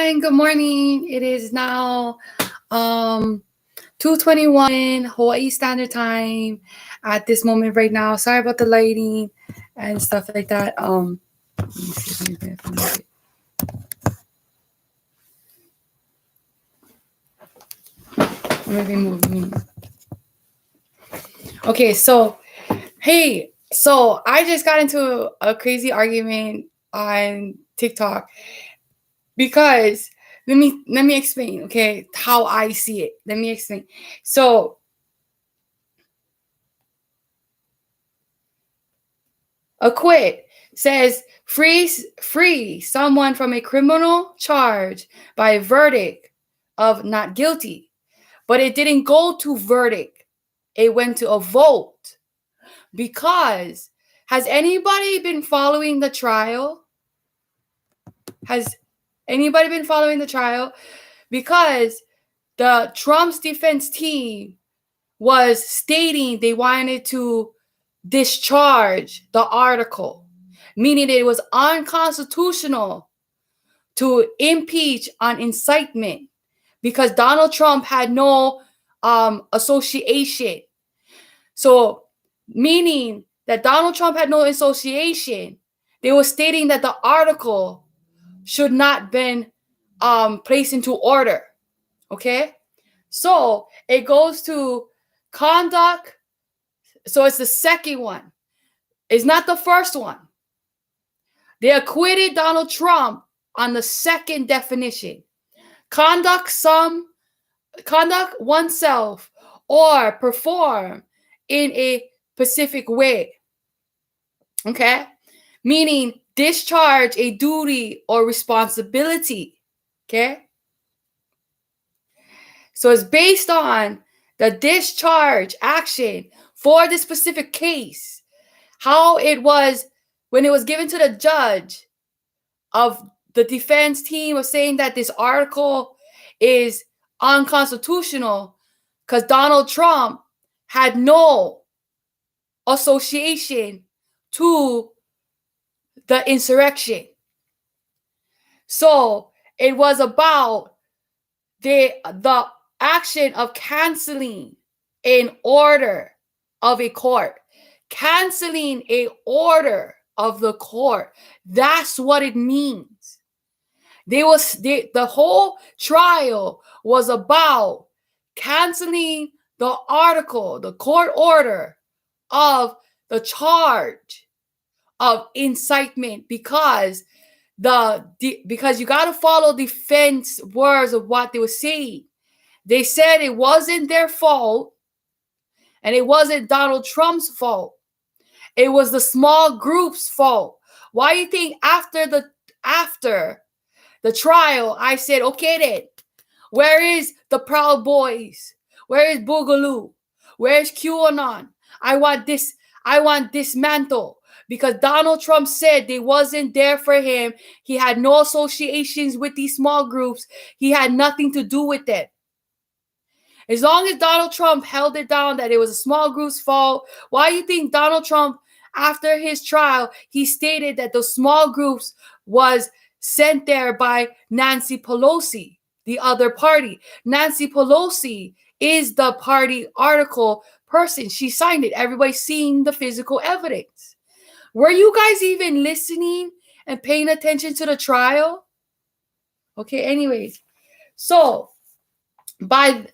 everyone. Good morning. It is now 2:21 Hawaii Standard Time at this moment right now. Sorry about the lighting and stuff like that. Let me see if I can find it. Maybe moving. Okay, so hey, so I just got into a crazy argument on TikTok because let me explain, okay, how I see it. Let me explain. So acquit says free someone from a criminal charge by a verdict of not guilty. But it didn't go to verdict. It went to a vote. Because has anybody been following the trial? Has anybody been following the trial? Because the Trump's defense team was stating they wanted to discharge the article, meaning it was unconstitutional to impeach on incitement because Donald Trump had no association. So, meaning that Donald Trump had no association, they were stating that the article should not been placed into order. Okay? So, it goes to conduct. So, it's the second one. It's not the first one. They acquitted Donald Trump on the second definition. Conduct oneself or perform in a specific way. Okay? Meaning discharge a duty or responsibility. Okay? So it's based on the discharge action for this specific case. How it was when it was given to the judge of the defense team was saying that this article is unconstitutional because Donald Trump had no association to the insurrection. So it was about the action of canceling an order of a court. Canceling a order of the court. That's what it means. The whole trial was about canceling the article, the court order of the charge of incitement because because you got to follow defense words of what they were saying. They said it wasn't their fault and it wasn't Donald Trump's fault. It was the small group's fault. Why do you think after the trial, I said, okay then, where is the Proud Boys? Where is Boogaloo? Where is QAnon? I want dismantle. Because Donald Trump said they wasn't there for him. He had no associations with these small groups. He had nothing to do with it. As long as Donald Trump held it down that it was a small group's fault, why do you think Donald Trump, after his trial, he stated that the small groups was sent there by Nancy Pelosi, the other party? Nancy Pelosi is the party article person. She signed it. Everybody's seeing the physical evidence. Were you guys even listening and paying attention to the trial? Okay, anyways. So, by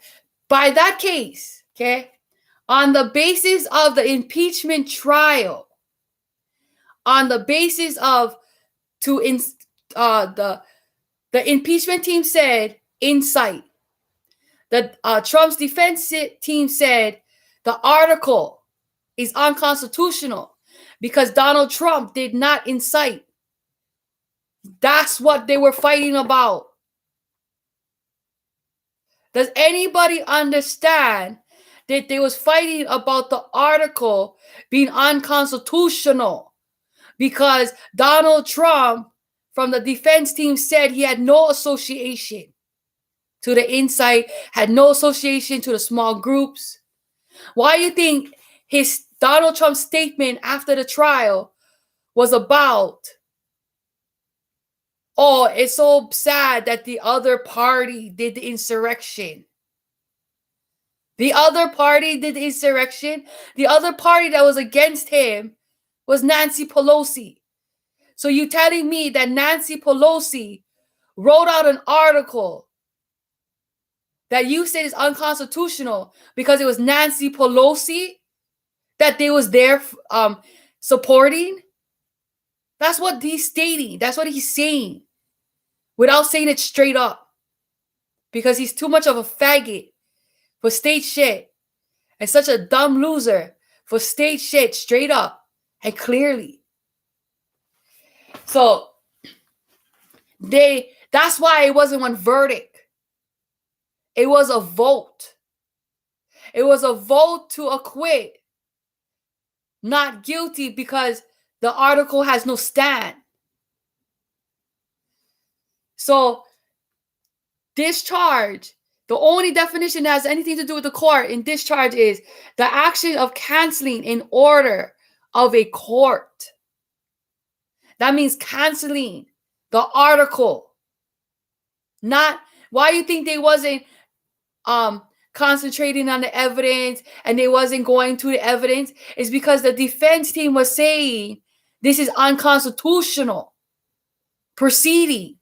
that case, okay, on the basis of the impeachment trial, on the basis of the impeachment team said incite. The Trump's defense team said the article is unconstitutional because Donald Trump did not incite. That's what they were fighting about. Does anybody understand that they was fighting about the article being unconstitutional because Donald Trump from the defense team said he had no association to the incite, had no association to the small groups? Why do you think his Donald Trump's statement after the trial was about Oh, it's so sad that the other party did the insurrection. The other party did the insurrection. The other party that was against him was Nancy Pelosi. So you telling me that Nancy Pelosi wrote out an article that you said is unconstitutional because it was Nancy Pelosi that they was there supporting? That's what he's stating. That's what he's saying without saying it straight up, because he's too much of a faggot for state shit and such a dumb loser for state shit straight up and clearly. So that's why it wasn't one verdict. It was a vote. It was a vote to acquit, not guilty, because the article has no stand. So discharge, the only definition that has anything to do with the court in discharge is the action of canceling an order of a court. That means canceling the article. Not why you think they wasn't concentrating on the evidence and they wasn't going to the evidence is because the defense team was saying this is unconstitutional proceeding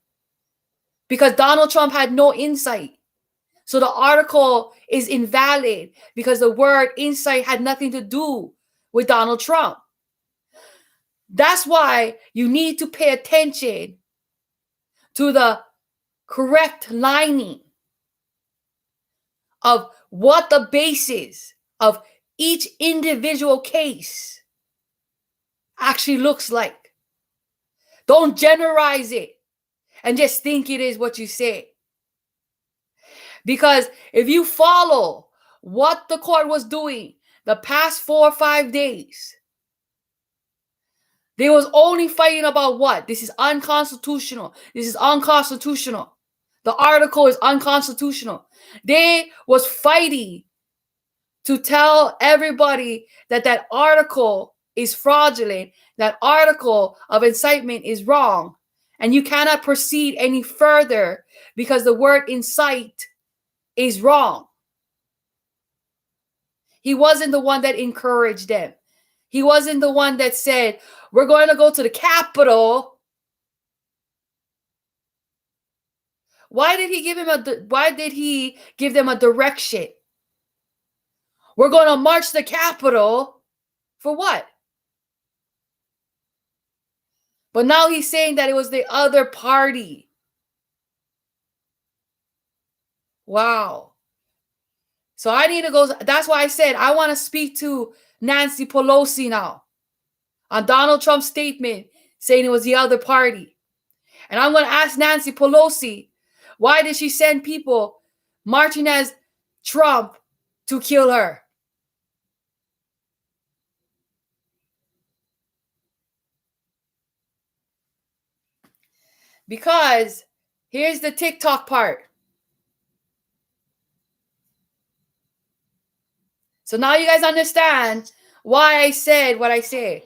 because Donald Trump had no insight. So the article is invalid because the word insight had nothing to do with Donald Trump. That's why you need to pay attention to the correct lining of what the basis of each individual case actually looks like. Don't generalize it and just think it is what you say. Because if you follow what the court was doing the past 4 or 5 days, they was only fighting about what? This is unconstitutional. This is unconstitutional. The article is unconstitutional. They was fighting to tell everybody that that article is fraudulent. That article of incitement is wrong. And you cannot proceed any further because the word incite is wrong. He wasn't the one that encouraged them. He wasn't the one that said, we're going to go to the Capitol. Why did he give them a direction? We're going to march to the Capitol for what? But now he's saying that it was the other party. Wow. So I need to go. That's why I said I want to speak to Nancy Pelosi now on Donald Trump's statement saying it was the other party. And I'm going to ask Nancy Pelosi, why did she send people marching as Trump to kill her? Because here's the TikTok part. So now you guys understand why I said what I said.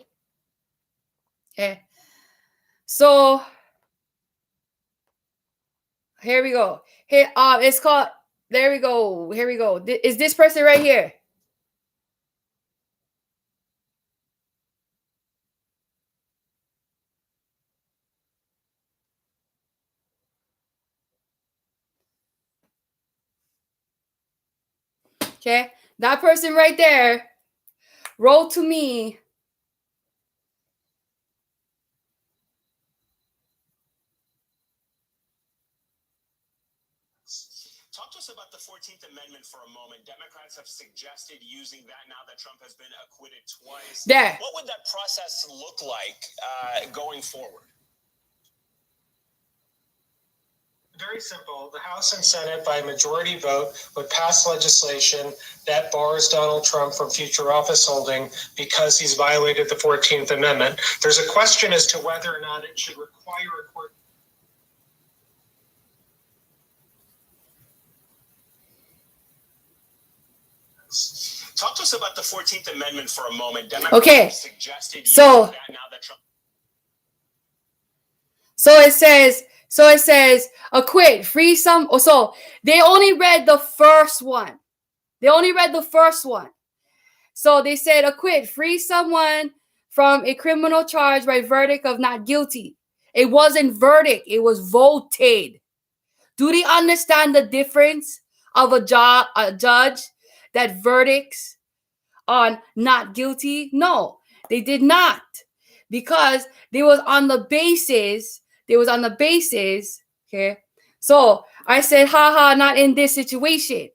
Okay. So here we go. Here, it's called. There we go. Here we go. Is this person right here? Okay, that person right there wrote to me. Talk to us about the 14th Amendment for a moment. Democrats have suggested using that now that Trump has been acquitted twice. There. What would that process look like going forward? Very simple. The House and Senate, by majority vote, would pass legislation that bars Donald Trump from future office holding because he's violated the 14th Amendment. There's a question as to whether or not it should require a court. Talk to us about the 14th Amendment for a moment. Democrats Okay. Suggested So that now that Trump. So it says So it says acquit, free some. Oh, so they only read the first one. They only read the first one. So they said acquit, free someone from a criminal charge by verdict of not guilty. It wasn't verdict, it was voted. Do they understand the difference of a judge that verdicts on not guilty? No, they did not. Because they was on the basis, okay? So I said, haha, not in this situation.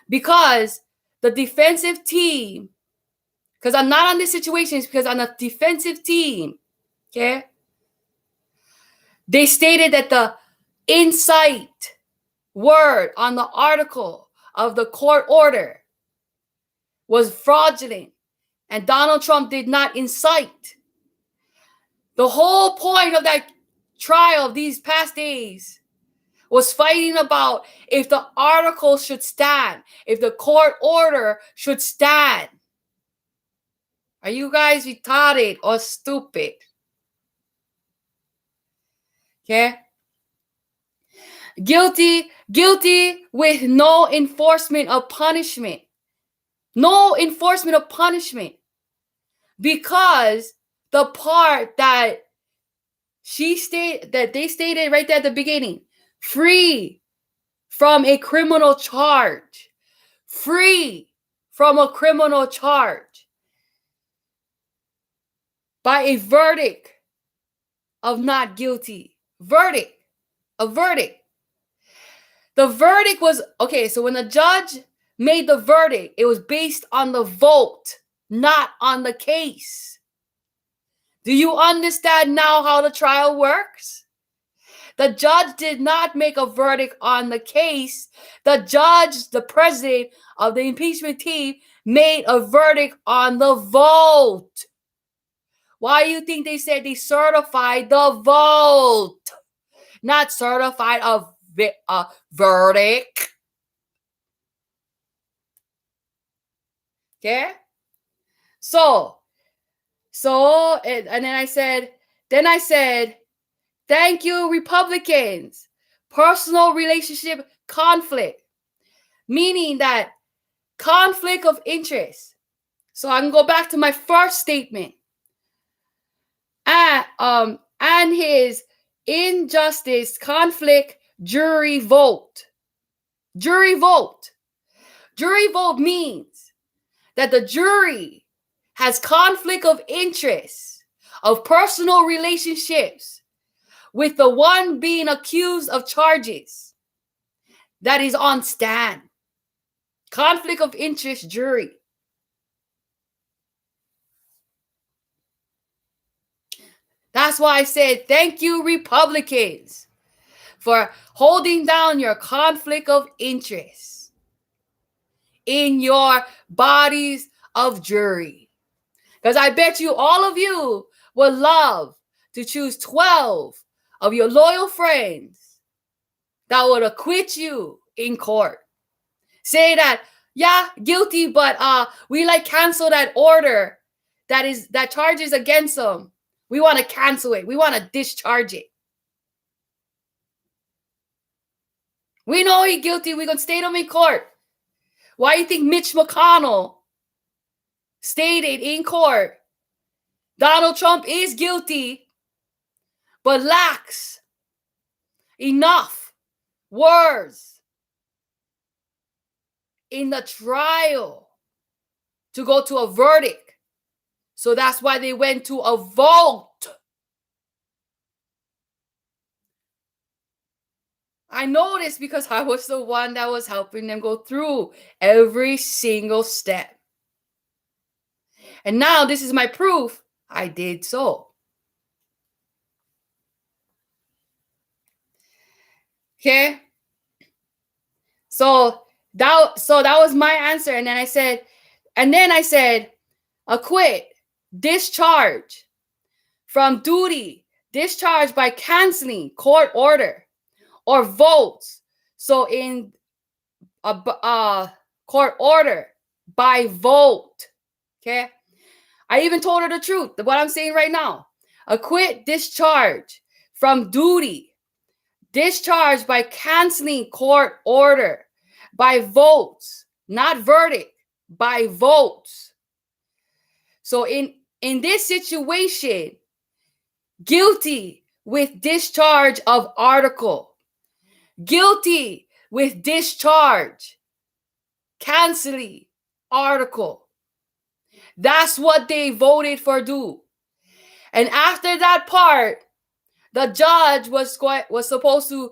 Because the defensive team, because I'm not on this situation, it's because on the defensive team, okay? They stated that the incite word on the article of the court order was fraudulent and Donald Trump did not incite. The whole point of that trial these past days was fighting about if the article should stand, if the court order should stand. Are you guys retarded or stupid? Okay? Guilty with no enforcement of punishment. No enforcement of punishment. Because the part that they stated right there at the beginning, free from a criminal charge. Free from a criminal charge. By a verdict of not guilty. A verdict. The verdict was, okay, so when the judge made the verdict, it was based on the vote, not on the case. Do you understand now how the trial works? The judge did not make a verdict on the case. The judge, the president of the impeachment team, made a verdict on the vote. Why do you think they said they certified the vote? Not certified a verdict. Okay? So, and then I said, thank you, Republicans. Personal relationship conflict. Meaning that conflict of interest. So I can go back to my first statement. And his injustice conflict jury vote. Jury vote. Jury vote means that the jury has conflict of interest of personal relationships with the one being accused of charges that is on stand. Conflict of interest jury. That's why I said, thank you, Republicans, for holding down your conflict of interest in your bodies of jury. Because I bet you all of you would love to choose 12 of your loyal friends that would acquit you in court. Say that, yeah, guilty, but we cancel that order that charges against them. We want to cancel it. We want to discharge it. We know he's guilty. We're going to state him in court. Why do you think Mitch McConnell stated in court Donald Trump is guilty, but lacks enough words in the trial to go to a verdict? So that's why they went to a vote. I know this because I was the one that was helping them go through every single step. And now this is my proof. I did so. Okay? So that was my answer. And then I said, acquit, discharge from duty, discharge by canceling court order or votes. So in a court order by vote. Okay? I even told her the truth, what I'm saying right now. Acquit, discharge from duty, discharged by canceling court order by votes, not verdict, by votes. So in this situation, guilty with discharge of article, guilty with discharge, canceling article. That's what they voted for do. And after that part, the judge was supposed to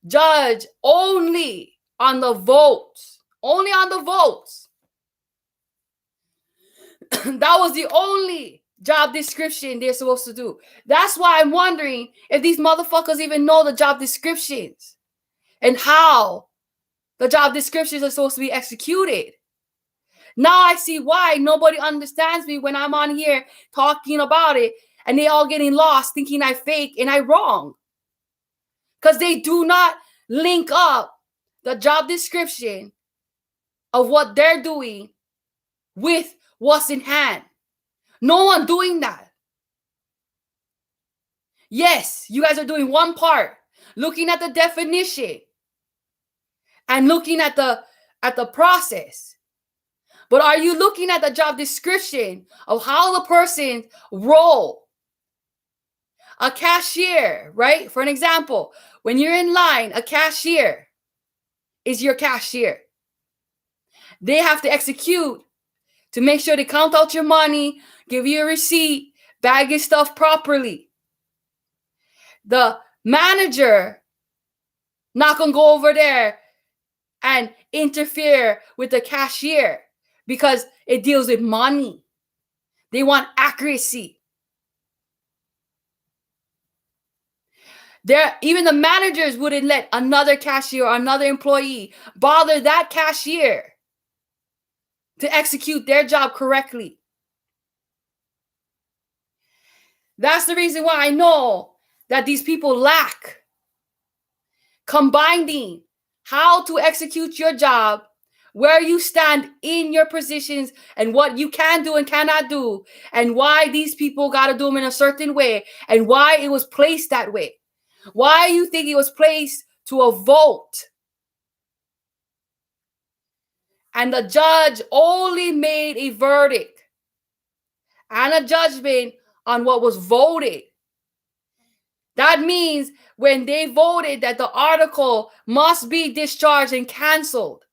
judge only on the votes. Only on the votes. That was the only job description they're supposed to do. That's why I'm wondering if these motherfuckers even know the job descriptions and how the job descriptions are supposed to be executed. Now I see why nobody understands me when I'm on here talking about it and they all getting lost thinking I fake and I wrong. Because they do not link up the job description of what they're doing with what's in hand. No one doing that. Yes, you guys are doing one part, looking at the definition and looking at the process. But are you looking at the job description of how the person's role? A cashier, right? For an example, when you're in line, a cashier is your cashier. They have to execute to make sure they count out your money, give you a receipt, bag your stuff properly. The manager not gonna go over there and interfere with the cashier because it deals with money. They want accuracy. Even the managers wouldn't let another cashier or another employee bother that cashier to execute their job correctly. That's the reason why I know that these people lack combining how to execute your job, where you stand in your positions and what you can do and cannot do, and why these people got to do them in a certain way, and why it was placed that way. Why you think it was placed to a vote. And the judge only made a verdict and a judgment on what was voted. That means when they voted that the article must be discharged and canceled,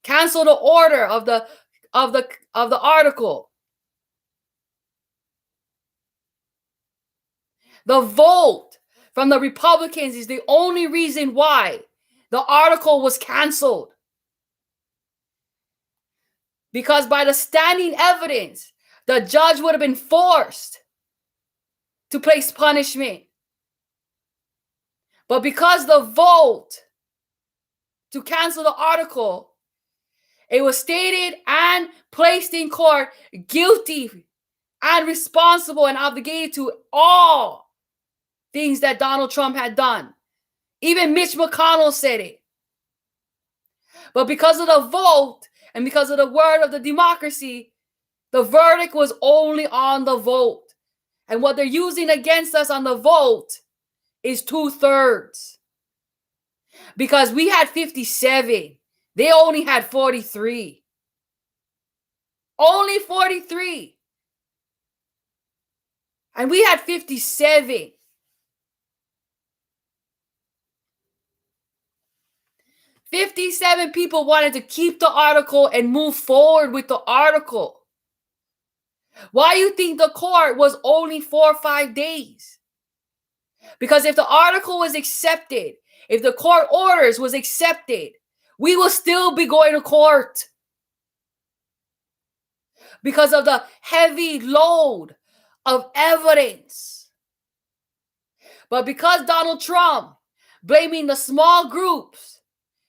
cancel the order of the article. The vote from the Republicans is the only reason why the article was canceled. Because by the standing evidence, the judge would have been forced to place punishment. But because the vote to cancel the article, it was stated and placed in court guilty and responsible and obligated to all things that Donald Trump had done. Even Mitch McConnell said it. But because of the vote and because of the word of the democracy, the verdict was only on the vote. And what they're using against us on the vote is 2/3. Because we had 57. They only had 43. Only 43. And we had 57. People wanted to keep the article and move forward with the article. Why you think the court was only 4 or 5 days? Because if the article was accepted, if the court orders was accepted, we will still be going to court. Because of the heavy load of evidence. But because Donald Trump blaming the small groups,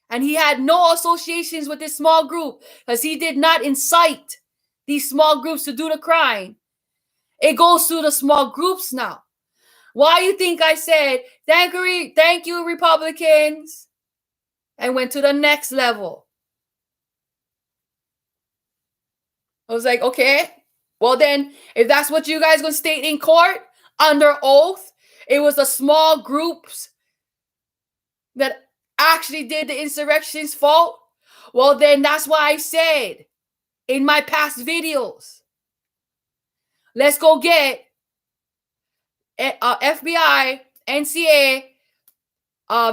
and he had no associations with this small group because he did not incite these small groups to do the crime, it goes to the small groups now. Why you think I said, thank you, Republicans, and went to the next level? I was like, okay, well then, if that's what you guys going to state in court under oath, it was the small groups that actually did the insurrection's fault? Well, then that's why I said in my past videos, let's go get FBI, NCA,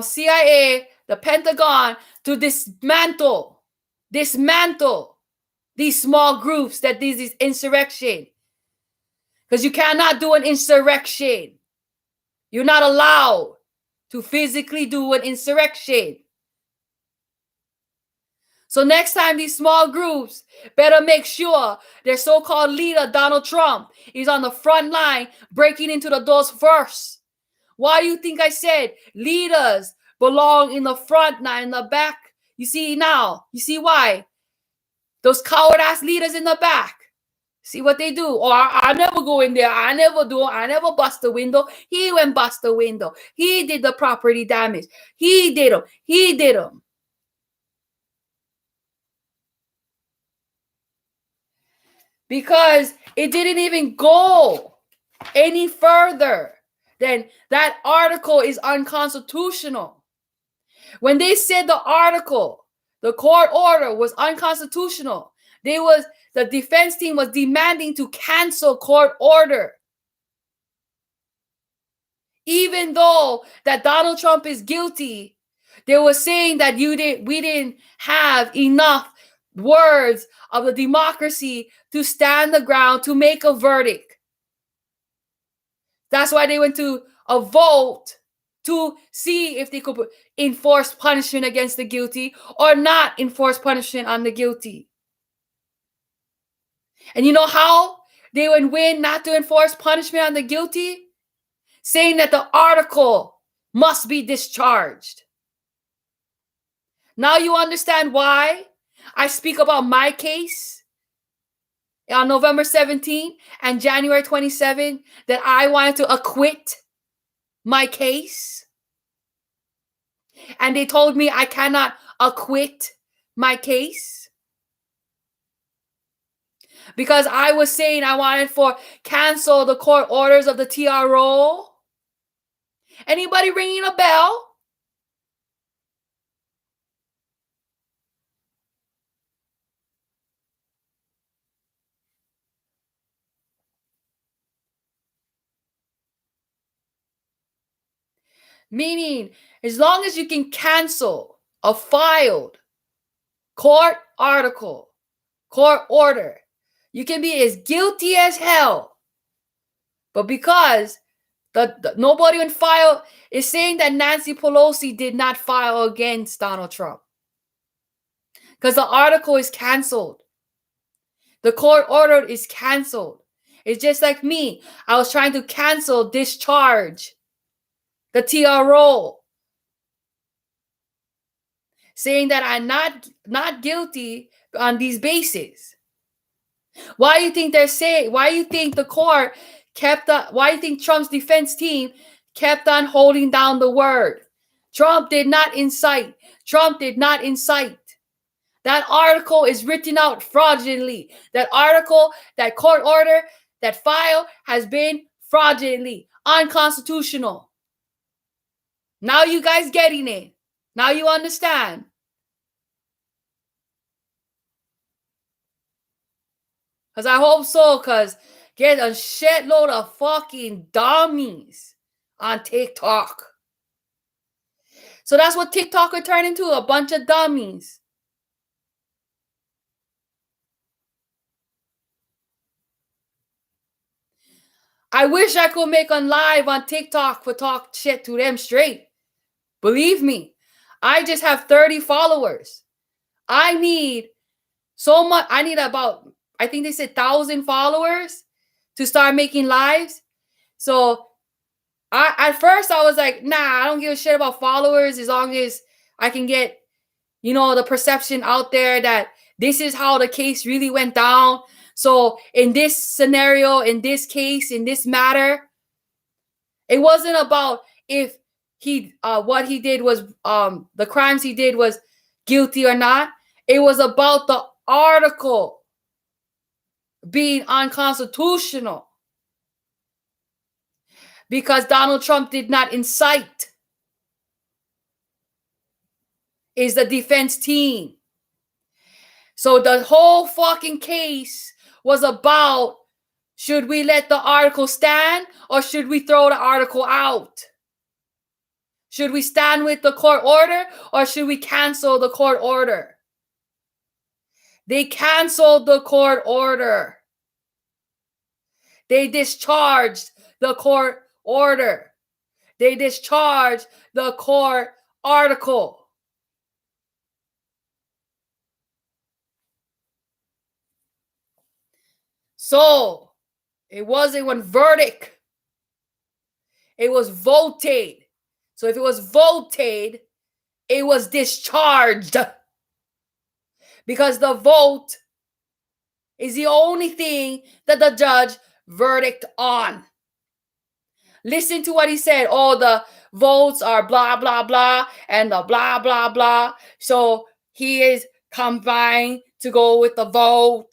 CIA, the Pentagon to dismantle these small groups that this insurrection. Because you cannot do an insurrection. You're not allowed to physically do an insurrection. So next time these small groups better make sure their so-called leader, Donald Trump, is on the front line breaking into the doors first. Why do you think I said leaders belong in the front, not in the back? You see now. You see why? Those coward-ass leaders in the back. See what they do. Or I never go in there. I never do. I never bust the window. He went bust the window. He did the property damage. He did them. He did them. Because it didn't even go any further than that article is unconstitutional. When they said the article, the court order was unconstitutional, the defense team was demanding to cancel court order. Even though that Donald Trump is guilty, they were saying that we didn't have enough words of the democracy to stand the ground to make a verdict. That's why they went to a vote to see if they could enforce punishment against the guilty or not enforce punishment on the guilty. And you know how they would win not to enforce punishment on the guilty? Saying that the article must be discharged. Now you understand why I speak about my case on November 17th and January 27th, that I wanted to acquit my case. And they told me I cannot acquit my case. Because I was saying I wanted for cancel the court orders of the TRO. Anybody ringing a bell? Meaning, as long as you can cancel a filed court article, court order, you can be as guilty as hell. But because nobody would file, is saying that Nancy Pelosi did not file against Donald Trump. Because the article is canceled. The court order is canceled. It's just like me. I was trying to cancel, discharge the TRO. Saying that I'm not guilty on these bases. Why do you think they're saying, why do you think the court why do you think Trump's defense team kept on holding down the word? Trump did not incite. Trump did not incite. That article is written out fraudulently. That article, that court order, that file has been fraudulently unconstitutional. Now you guys getting it. Now you understand. Because I hope so, because get a shitload of fucking dummies on TikTok. So that's what TikTok would turn into, a bunch of dummies. I wish I could make a live on TikTok for talk shit to them straight. Believe me, I just have 30 followers. I need so much. I need about, I think they said 1,000 followers to start making lives. So at first I was like, nah, I don't give a shit about followers as long as I can get, the perception out there that this is how the case really went down. So in this scenario, in this case, in this matter, it wasn't about if what he did was the crimes he did was guilty or not. It was about the article being unconstitutional because Donald Trump did not incite. is the defense team. So the whole fucking case was about, should we let the article stand or should we throw the article out? Should we stand with the court order or should we cancel the court order? They canceled the court order. They discharged the court order. They discharged the court article. So it wasn't one verdict. It was voted. So if it was voted, it was discharged. Because the vote is the only thing that the judge verdict on. Listen to what he said. All the votes are blah, blah, blah, and the blah, blah, blah. So he is combined to go with the vote.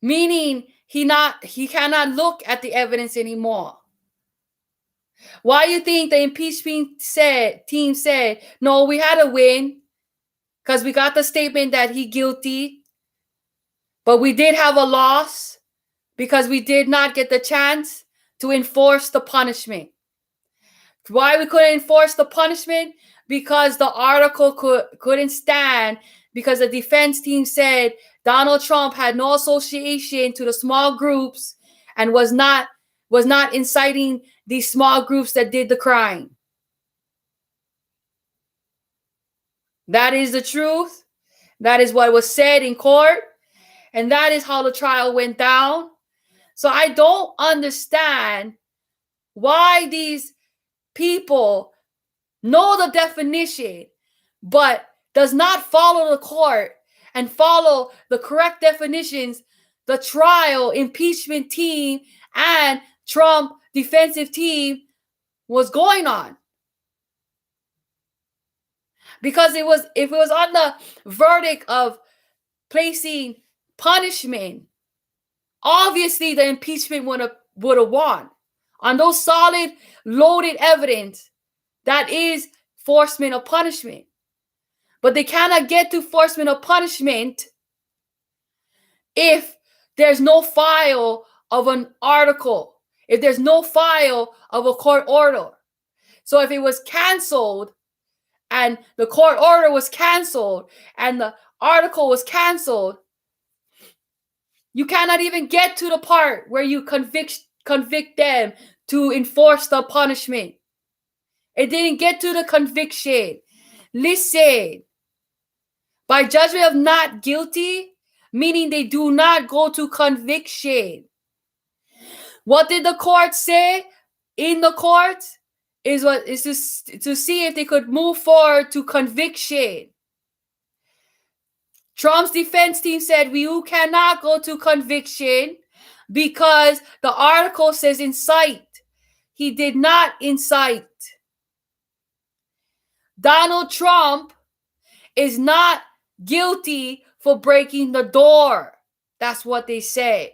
Meaning he cannot look at the evidence anymore. Why do you think the impeachment team said, no, we had a win because we got the statement that he guilty, but we did have a loss because we did not get the chance to enforce the punishment. Why we couldn't enforce the punishment? Because the article couldn't stand, because the defense team said Donald Trump had no association to the small groups and was not inciting these small groups that did the crime. That is the truth. That is what was said in court. And that is how the trial went down. So I don't understand why these people know the definition, but does not follow the court and follow the correct definitions the trial impeachment team and Trump defensive team was going on. Because if it was on the verdict of placing punishment, obviously the impeachment would have won. On those solid, loaded evidence, that is enforcement of punishment. But they cannot get to enforcement of punishment if there's no file of an article, if there's no file of a court order. So if it was canceled and the court order was canceled and the article was canceled, you cannot even get to the part where you convict them to enforce the punishment. It didn't get to the conviction. Listen, by judgment of not guilty, meaning they do not go to conviction. What did the court say in the court? Is to see if they could move forward to conviction. Trump's defense team said we cannot go to conviction because the article says incite. He did not incite. Donald Trump is not guilty for breaking the door. That's what they said.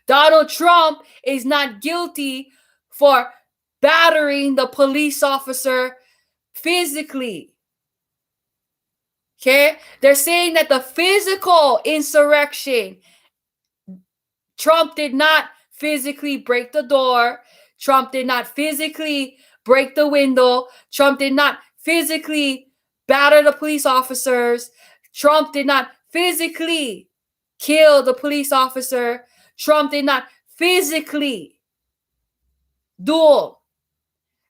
Donald Trump is not guilty for battering the police officer physically. Okay? They're saying that the physical insurrection, Trump did not physically break the door. Trump did not physically break the window. Trump did not physically batter the police officers. Trump did not physically kill the police officer. Trump did not physically do.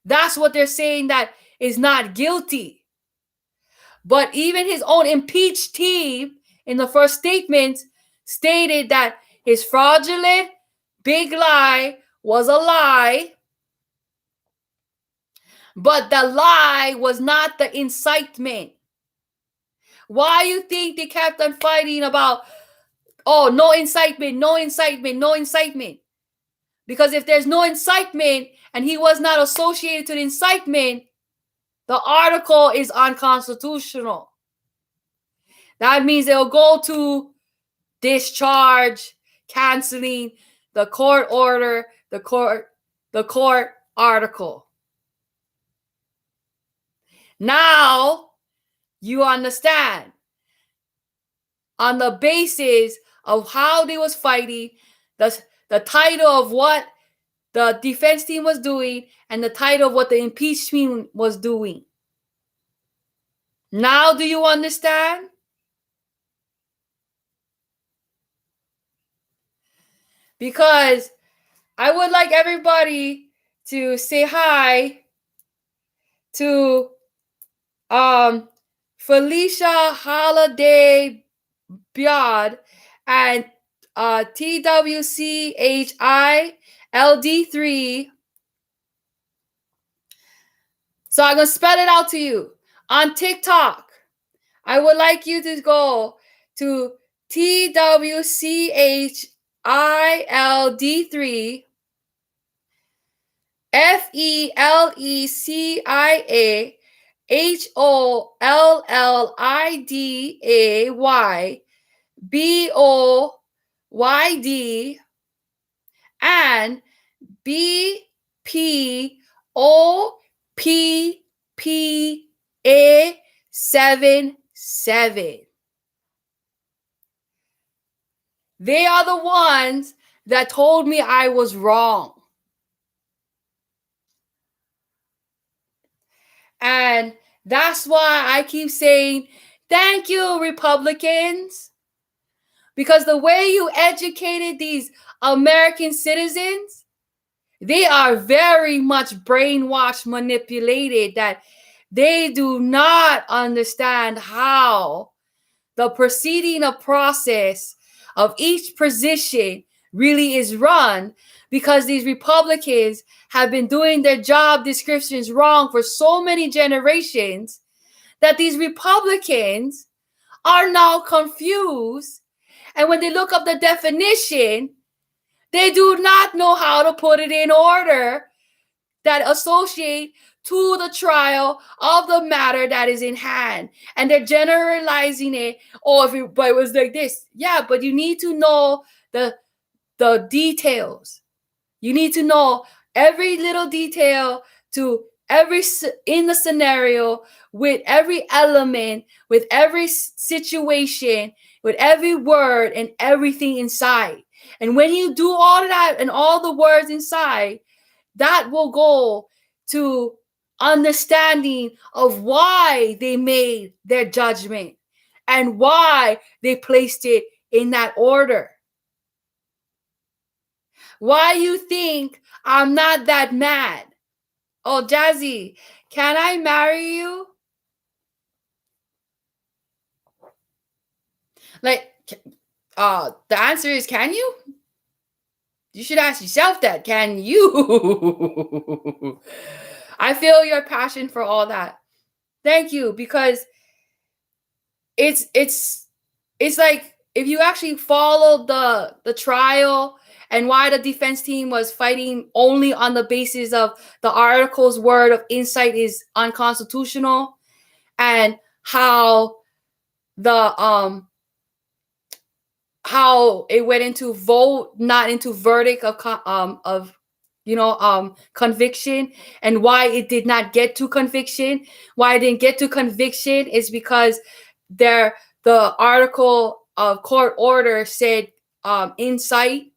That's what they're saying, that is not guilty. But even his own impeached team in the first statement stated that his fraudulent big lie was a lie, but the lie was not the incitement. Why you think they kept on fighting about, oh, no incitement, no incitement, no incitement? Because if there's no incitement and he was not associated to the incitement, the article is unconstitutional. That means they'll go to discharge, canceling the court order, the court article. Now you understand on the basis of how they was fighting, the title of what the defense team was doing, and the title of what the impeachment was doing. Now do you understand? Because I would like everybody to say hi to Felicia Holiday Biod and TWCHILD3. So I'm going to spell it out to you. On TikTok, I would like you to go to TWCHILD3 FELICIAHOLLIDAYBOYD and BPOPPA77. They are the ones that told me I was wrong. And that's why I keep saying, thank you, Republicans. Because the way you educated these American citizens, they are very much brainwashed, manipulated, that they do not understand how the proceeding of process of each position really is run, because these Republicans have been doing their job descriptions wrong for so many generations that these Republicans are now confused. And when they look up the definition, they do not know how to put it in order that associate to the trial of the matter that is in hand. And they're generalizing it. Oh, if it was like this. Yeah, but you need to know the details. You need to know every little detail to every in the scenario, with every element, with every situation, with every word and everything inside. And when you do all of that and all the words inside, that will go to understanding of why they made their judgment and why they placed it in that order. Why you think I'm not that mad? Oh, Jazzy, can I marry you? Like, the answer is, can you? You should ask yourself that. Can you? I feel your passion for all that. Thank you, because it's like, if you actually follow the trial and why the defense team was fighting only on the basis of the article's word of insight is unconstitutional, and how the how it went into vote, not into verdict of conviction, and why it did not get to conviction. Why it didn't get to conviction is because the article of court order said incite,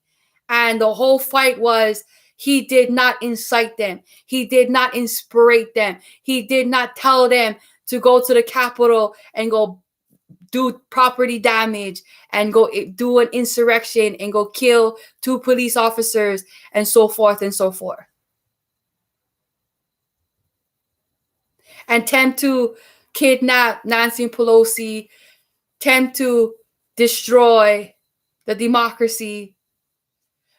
and the whole fight was he did not incite them. He did not inspire them. He did not tell them to go to the Capitol and go do property damage and go do an insurrection and go kill 2 police officers and so forth and so forth. And attempt to kidnap Nancy Pelosi, attempt to destroy the democracy,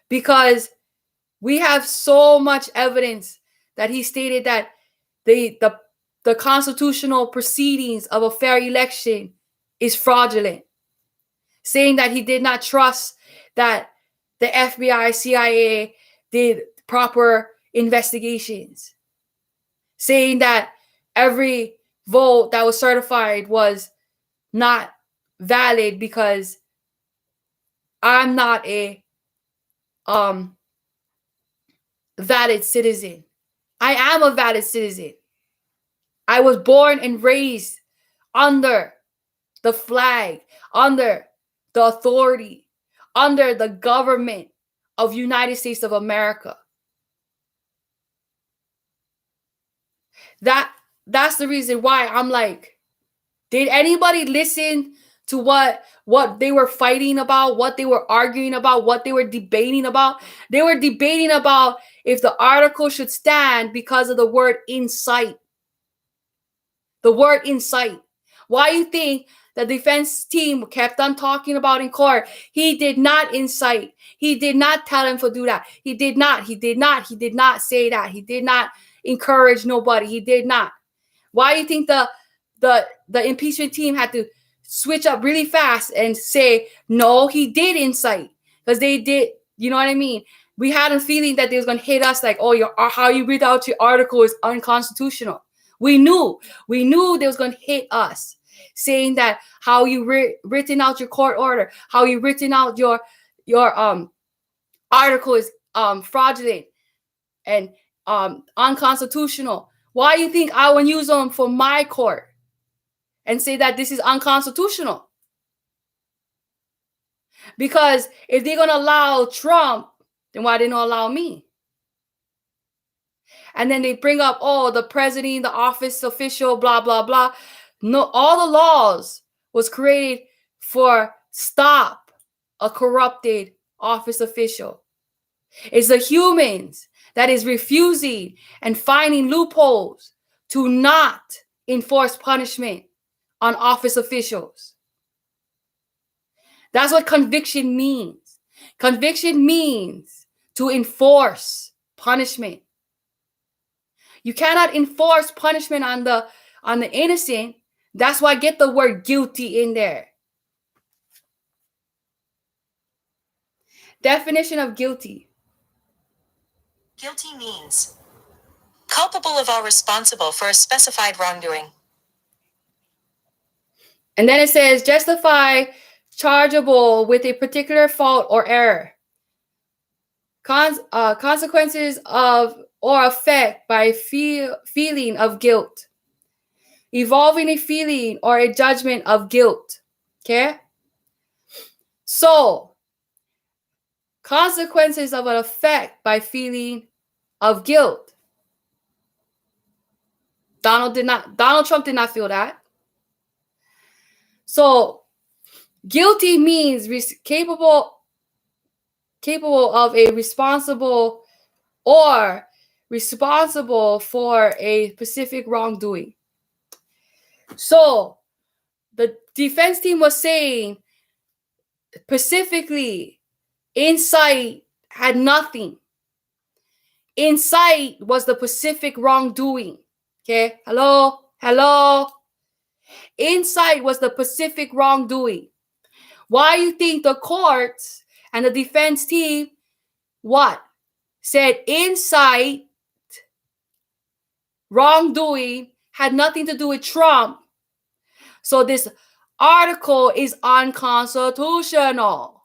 because we have so much evidence that he stated that the constitutional proceedings of a fair election is fraudulent, saying that he did not trust that the FBI, CIA did proper investigations, saying that every vote that was certified was not valid because I'm not a valid citizen. I am a valid citizen. I was born and raised under the flag, under the authority, under the government of United States of America. That's the reason why I'm like, did anybody listen to what they were fighting about, what they were arguing about, what they were debating about? They were debating about if the article should stand because of the word incite. The word incite. Why you think the defense team kept on talking about in court? He did not incite. He did not tell him to do that. He did not say that. He did not encourage nobody. He did not. Why you think the impeachment team had to switch up really fast and say, no, he did incite? Because they did, you know what I mean? We had a feeling that they was going to hit us like, oh, how you read out your article is unconstitutional. We knew they was going to hit us, saying that how you written out your court order, how you written out your article is fraudulent and unconstitutional. Why do you think I would use them for my court and say that this is unconstitutional? Because if they're going to allow Trump, then why didn't they allow me? And then they bring up, oh, the president, the office official, blah, blah, blah. No, all the laws was created for stop a corrupted office official. It's the humans that is refusing and finding loopholes to not enforce punishment on office officials. That's what conviction means. Conviction means to enforce punishment. You cannot enforce punishment on the innocent. That's why I get the word guilty in there. Definition of guilty. Guilty means culpable of or responsible for a specified wrongdoing. And then it says justify, chargeable with a particular fault or error. Consequences of or effect by feeling of guilt. Evolving a feeling or a judgment of guilt. Okay? So, consequences of an effect by feeling of guilt. Donald Trump did not feel that. So, guilty means capable of a responsible or responsible for a specific wrongdoing. So, the defense team was saying specifically, incite had nothing. Incite was the specific wrongdoing. Okay? Hello? Incite was the specific wrongdoing. Why you think the courts and the defense team, what? Said incite, wrongdoing, had nothing to do with Trump. So this article is unconstitutional.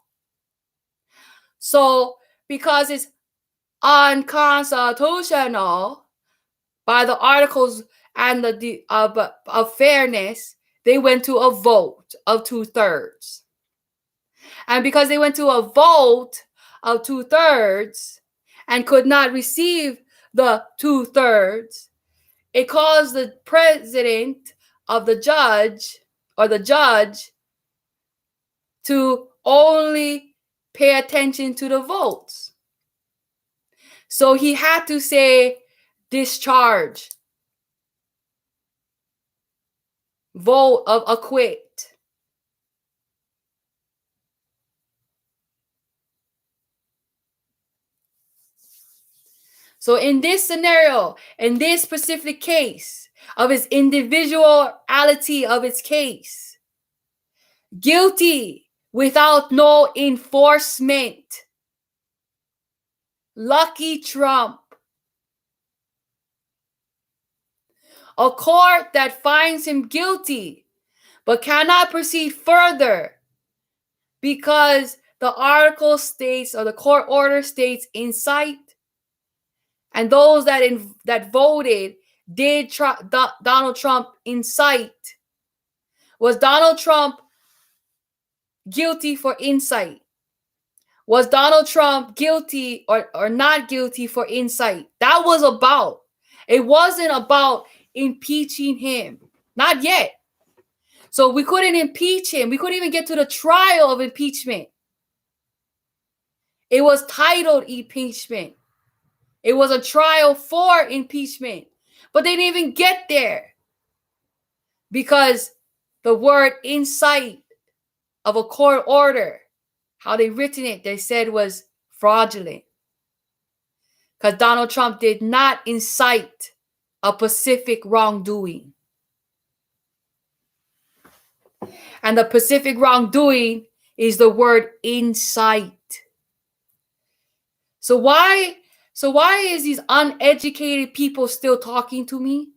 So because it's unconstitutional by the articles and the of fairness, they went to a vote of 2/3. And because they went to a vote of 2/3 and could not receive the 2/3, it caused the president of the judge or the judge to only pay attention to the votes. So he had to say discharge, vote of acquit. So in this scenario, in this specific case of its individuality of its case, guilty without no enforcement. Lucky Trump. A court that finds him guilty but cannot proceed further because the article states or the court order states incite and those that voted did Donald Trump incite? Was Donald Trump guilty for incite? Was Donald Trump guilty or not guilty for incite? That was about. It wasn't about impeaching him. Not yet. So we couldn't impeach him. We couldn't even get to the trial of impeachment. It was titled impeachment. It was a trial for impeachment. But they didn't even get there. Because the word incite of a court order, how they written it, they said was fraudulent. Because Donald Trump did not incite a specific wrongdoing. And the specific wrongdoing is the word incite. So why is these uneducated people still talking to me?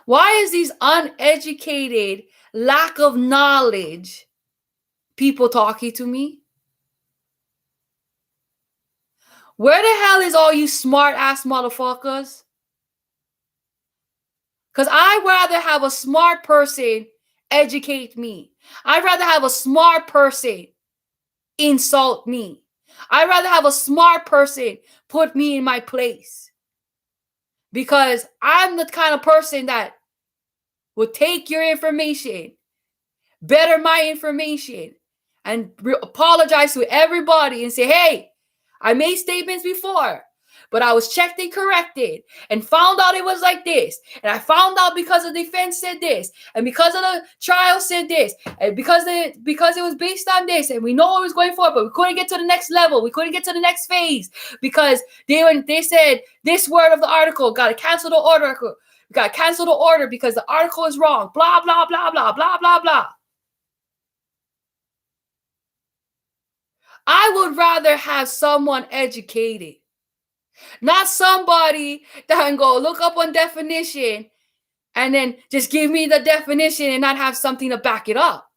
Why is these uneducated, lack of knowledge people talking to me? Where the hell is all you smart ass motherfuckers? Because I'd rather have a smart person educate me. I'd rather have a smart person insult me. I'd rather have a smart person put me in my place. Because I'm the kind of person that will take your information, better my information, and apologize to everybody and say, hey, I made statements before, but I was checked and corrected and found out it was like this. And I found out because the defense said this, and because of the trial said this, and because it was based on this, and we know it was going forward, but we couldn't get to the next level. We couldn't get to the next phase because they said this word of the article, got to cancel the order. We got to cancel the order because the article is wrong. Blah, blah, blah, blah, blah, blah, blah. I would rather have someone educated, not somebody that can go look up one definition and then just give me the definition and not have something to back it up.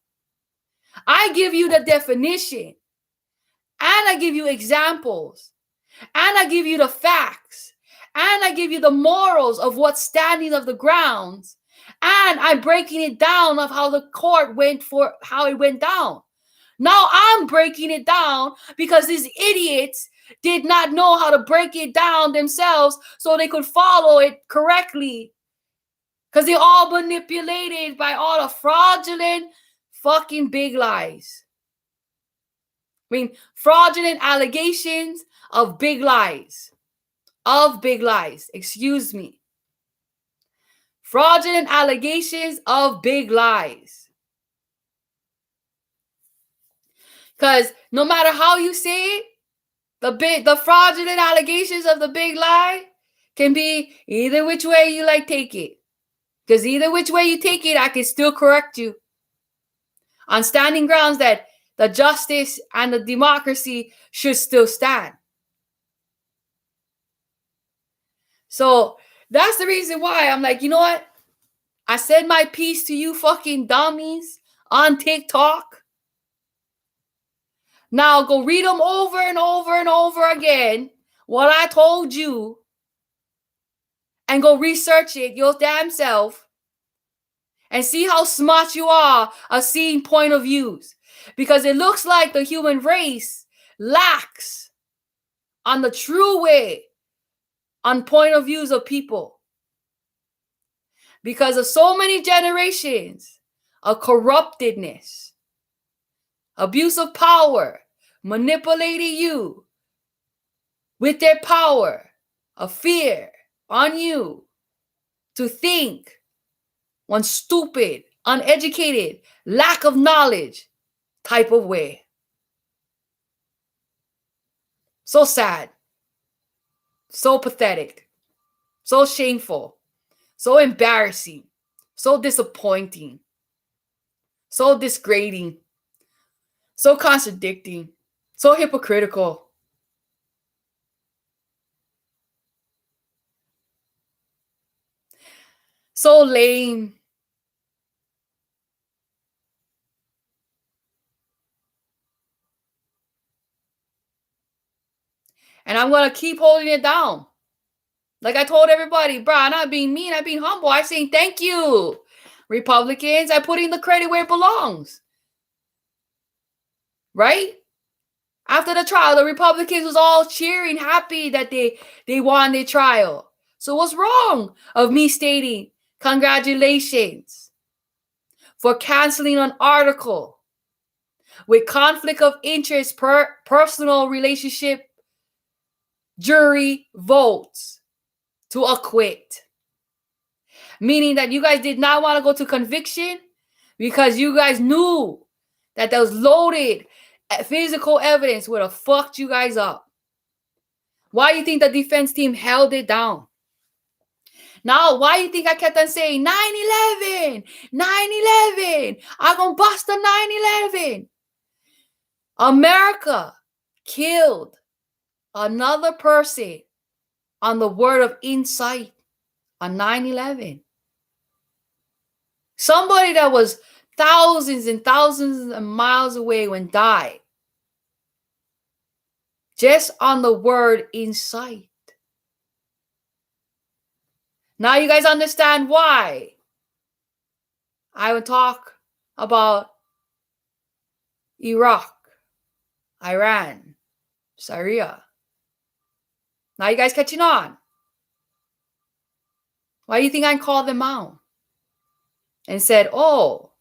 I give you the definition, and I give you examples, and I give you the facts, and I give you the morals of what's standing of the grounds, and I'm breaking it down of how the court how it went down. Now I'm breaking it down because these idiots did not know how to break it down themselves so they could follow it correctly. Because they all manipulated by all the fraudulent fucking big lies. I mean, fraudulent allegations of big lies. Of big lies. Excuse me. Fraudulent allegations of big lies. Because no matter how you say it, the fraudulent allegations of the big lie can be either which way you like take it. Because either which way you take it, I can still correct you. On standing grounds that the justice and the democracy should still stand. So that's the reason why I'm like, you know what? I said my piece to you fucking dummies on TikTok. Now go read them over and over and over again, what I told you, and go research it your damn self and see how smart you are of seeing point of views. Because it looks like the human race lacks on the true way on point of views of people. Because of so many generations of corruptedness, abuse of power, manipulating you with their power of fear on you to think one stupid, uneducated, lack of knowledge type of way. So sad, so pathetic, so shameful, so embarrassing, so disappointing, so disgrading, so contradicting, so hypocritical. So lame. And I'm going to keep holding it down. Like I told everybody, bro, I'm not being mean. I'm being humble. I'm saying thank you, Republicans. I'm putting the credit where it belongs. Right? After the trial, the Republicans was all cheering, happy that they won their trial. So what's wrong of me stating congratulations for canceling an article with conflict of interest, personal relationship, jury votes to acquit? Meaning that you guys did not want to go to conviction because you guys knew that there was loaded physical evidence would have fucked you guys up. Why do you think the defense team held it down? Now, why do you think I kept on saying 9/11, 9/11, I'm going to bust the 9/11? America killed another person on the word of insight on 9/11. Somebody that was thousands and thousands of miles away when died. Just on the word insight. Now you guys understand why I would talk about Iraq, Iran, Syria. Now you guys catching on. Why do you think I called them out and said, oh,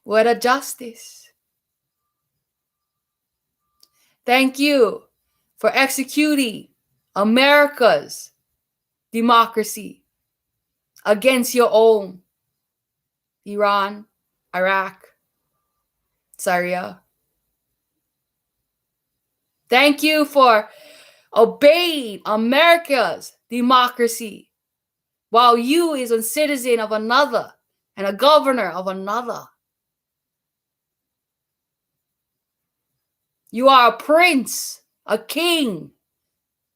what a justice. Thank you for executing America's democracy against your own Iran, Iraq, Syria. Thank you for obeying America's democracy while you is a citizen of another and a governor of another. You are a prince, a king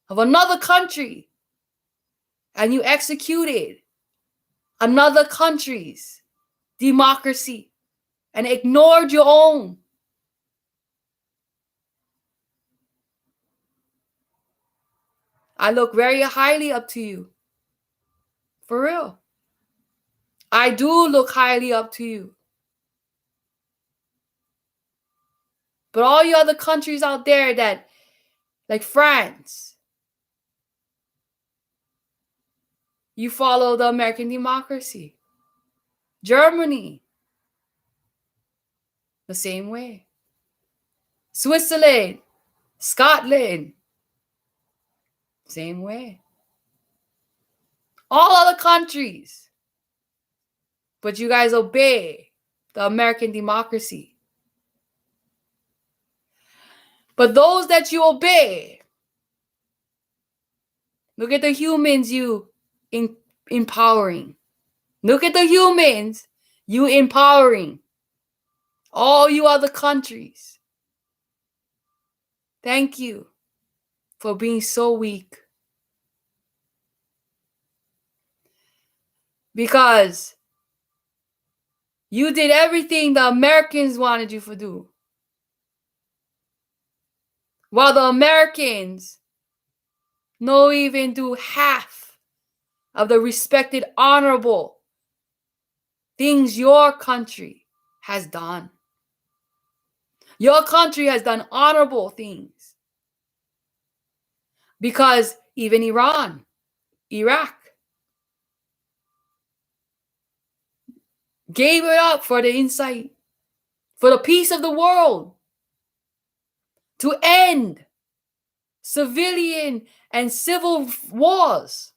of another country, and you executed another country's democracy and ignored your own. I look very highly up to you. For real. I do look highly up to you. But all you other countries out there that, like France, you follow the American democracy. Germany, the same way. Switzerland, Scotland, same way. All other countries. But you guys obey the American democracy. But those that you obey, look at the humans you empowering. Look at the humans you empowering. All you other countries. Thank you for being so weak. Because you did everything the Americans wanted you to do. While the Americans no even do half of the respected, honorable things your country has done. Your country has done honorable things. Because even Iran, Iraq, gave it up for the insight, for the peace of the world, to end civilian and civil wars.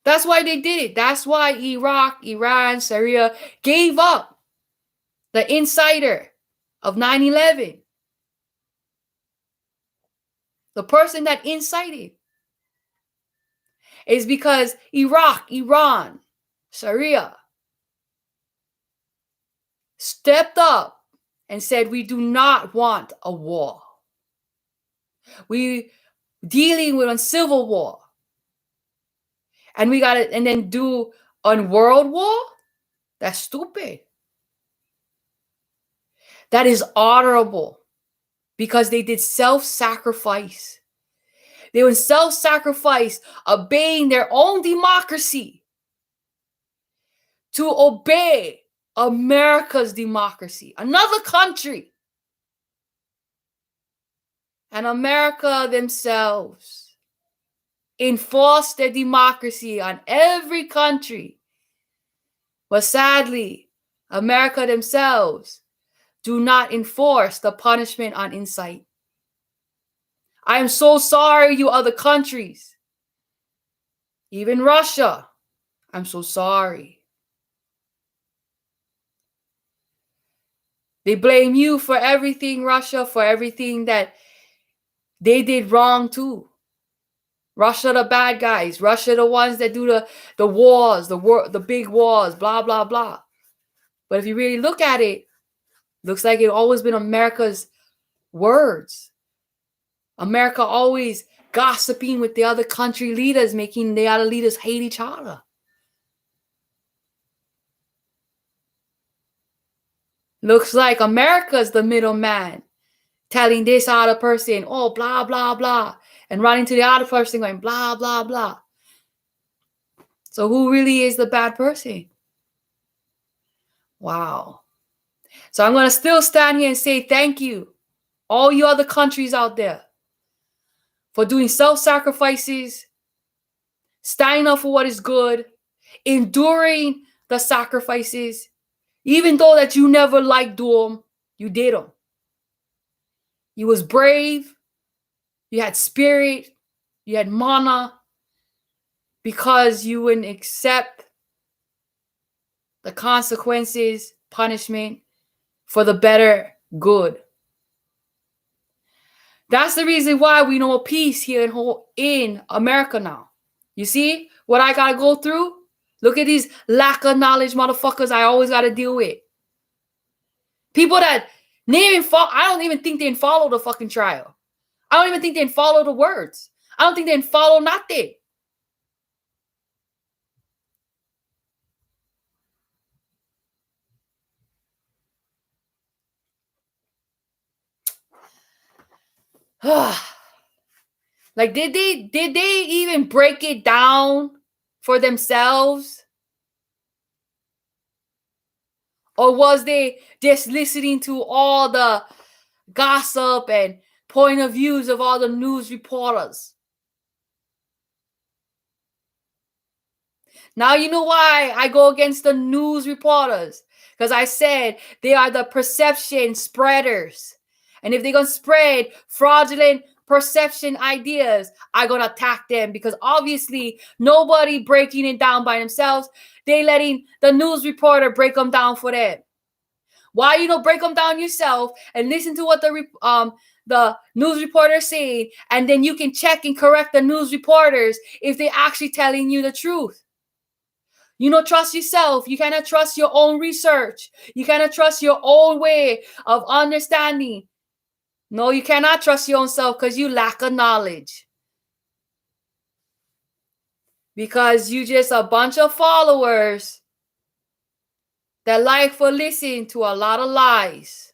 That's why they did it. That's why Iraq, Iran, Syria gave up the insider of 9/11. The person that incited is because Iraq, Iran, Syria stepped up and said, we do not want a war. We dealing with a civil war. And we got it, and then do a world war? That's stupid. that is honorable because they did self-sacrifice. They would self-sacrifice, obeying their own democracy to obey America's democracy, another country. And America themselves enforce their democracy on every country. But sadly, America themselves do not enforce the punishment on incite. I am so sorry, you other countries. Even Russia, I'm so sorry. They blame you for everything, Russia, for everything that they did wrong too. Russia the bad guys. Russia the ones that do the wars, the big wars, blah, blah, blah. But if you really look at it, looks like it's always been America's words. America always gossiping with the other country leaders, making the other leaders hate each other. Looks like America's the middleman, telling this other person, oh, blah, blah, blah, and running to the other person going, blah, blah, blah. So who really is the bad person? Wow. So I'm going to still stand here and say thank you, all you other countries out there, for doing self-sacrifices, standing up for what is good, enduring the sacrifices, even though that you never liked them, you did them. You was brave, you had spirit, you had mana, because you wouldn't accept the consequences, punishment for the better good. That's the reason why we know peace here in America now. You see what I got to go through? Look at these lack of knowledge motherfuckers I always got to deal with. People that I don't even think they follow the fucking trial. I don't even think they follow the words. I don't think they follow nothing. Like, did they even break it down for themselves? Or was they just listening to all the gossip and point of views of all the news reporters? Now you know why I go against the news reporters. Because I said they are the perception spreaders. And if they're going to spread fraudulent perception ideas, I'm going to attack them. Because obviously nobody breaking it down by themselves. They letting the news reporter break them down for them. Why you don't break them down yourself and listen to what the news reporter saying, and then you can check and correct the news reporters if they're actually telling you the truth. You don't trust yourself. You cannot trust your own research. You cannot trust your own way of understanding. No, you cannot trust your own self because you lack of knowledge. Because you just a bunch of followers that like for listen to a lot of lies.